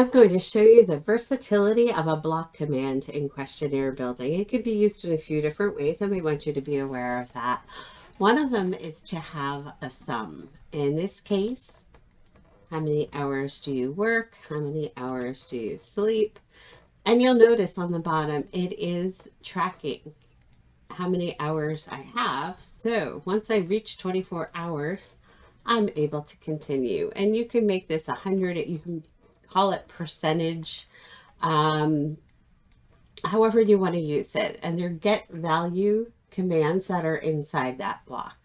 I'm going to show you the versatility of a block command in questionnaire building. It could be used in a few different ways, and we want you to be aware of that. One of them is to have a sum. In this case, how many hours do you work? How many hours do you sleep? And you'll notice on the bottom, it is tracking how many hours I have. So once I reach 24 hours, I'm able to continue. And you can make this 100, you can call it percentage, however you want to use it. And they're get value commands that are inside that block.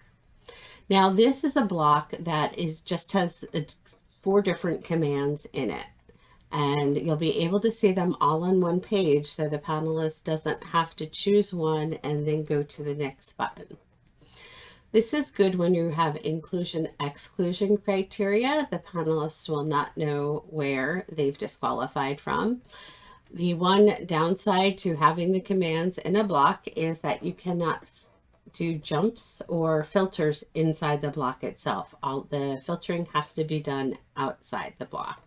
Now this is a block that just has 4 different commands in it. And you'll be able to see them all on one page, so the panelist doesn't have to choose one and then go to the next button. This is good when you have inclusion-exclusion criteria. The panelists will not know where they've disqualified from. The one downside to having the commands in a block is that you cannot do jumps or filters inside the block itself. All the filtering has to be done outside the block.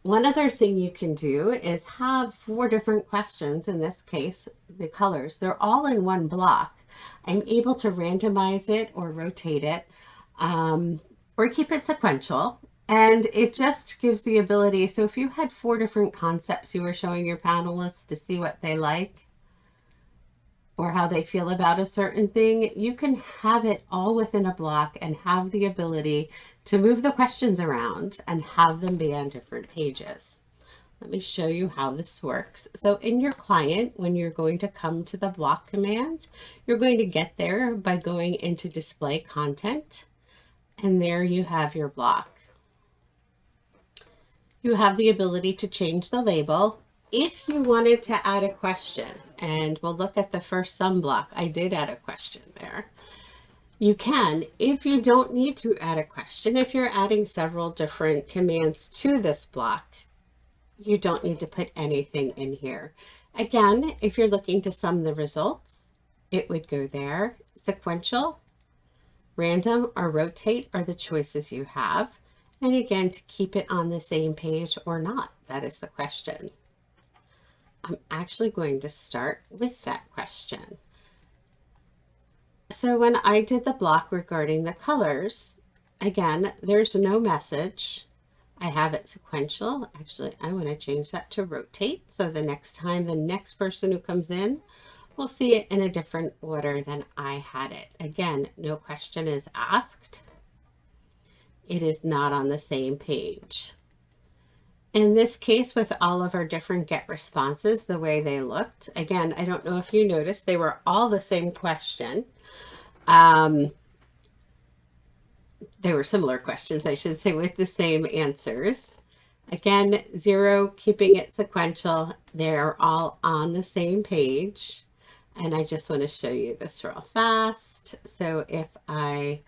One other thing you can do is have 4 different questions. In this case, the colors, they're all in one block. I'm able to randomize it or rotate it, or keep it sequential. And it just gives the ability. So if you had 4 different concepts you were showing your panelists to see what they like or how they feel about a certain thing, you can have it all within a block and have the ability to move the questions around and have them be on different pages. Let me show you how this works. So in your client, when you're going to come to the block command, you're going to get there by going into display content, and there you have your block. You have the ability to change the label. If you wanted to add a question, and we'll look at the first sum block, I did add a question there. You can. If you don't need to add a question, if you're adding several different commands to this block, you don't need to put anything in here. Again, if you're looking to sum the results, it would go there. Sequential, random, or rotate are the choices you have. And again, to keep it on the same page or not, that is the question. I'm actually going to start with that question. So when I did the block regarding the colors, again, there's no message. I have it sequential. Actually, I want to change that to rotate. So the next time the next person who comes in will see it in a different order than I had it. Again, no question is asked. It is not on the same page. In this case, with all of our different get responses, the way they looked, again, I don't know if you noticed, they were all the same question. They were similar questions, I should say, with the same answers. Again, 0, keeping it sequential. They're all on the same page. And I just want to show you this real fast. So if I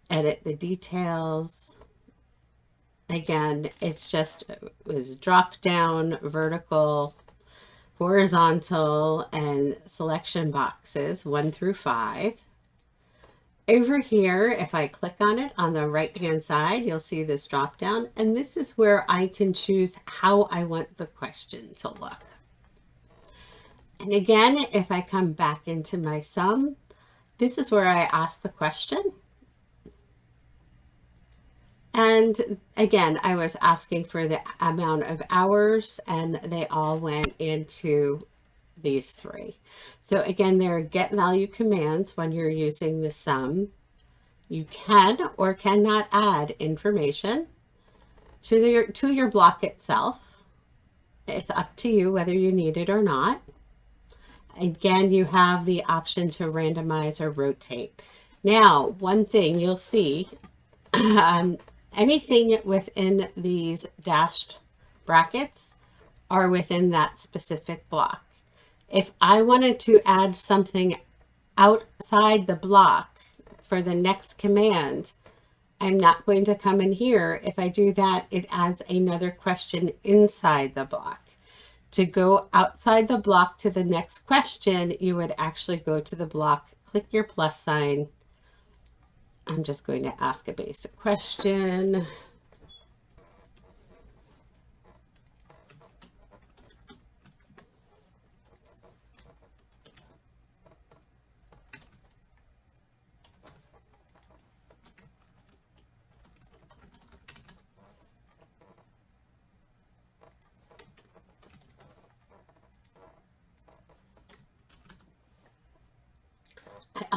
edit the details, again, it's just, it was drop down, vertical, horizontal, and selection boxes 1 through 5. Over here, if I click on it on the right hand side, you'll see this drop down, and this is where I can choose how I want the question to look. And again, if I come back into my sum, this is where I ask the question. And again, I was asking for the amount of hours, and they all went into these 3. So again, there are get value commands when you're using the sum. You can or cannot add information to your block itself. It's up to you whether you need it or not. Again, you have the option to randomize or rotate. Now, one thing you'll see, anything within these dashed brackets are within that specific block. If I wanted to add something outside the block for the next command, I'm not going to come in here. If I do that, it adds another question inside the block. To go outside the block to the next question, you would actually go to the block, click your plus sign. I'm just going to ask a basic question.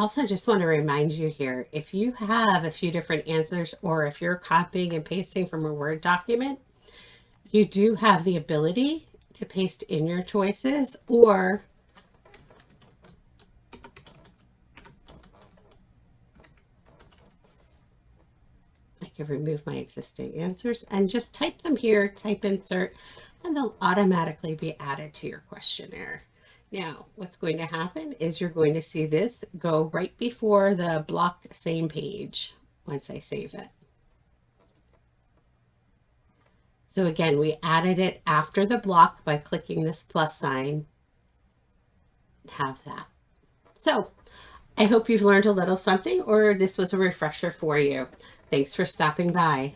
also just want to remind you here, if you have a few different answers or if you're copying and pasting from a Word document, you do have the ability to paste in your choices, or I can remove my existing answers and just type them here, type insert, and they'll automatically be added to your questionnaire. Now, what's going to happen is you're going to see this go right before the blocked same page once I save it. So again, we added it after the block by clicking this plus sign. Have that. So I hope you've learned a little something, or this was a refresher for you. Thanks for stopping by.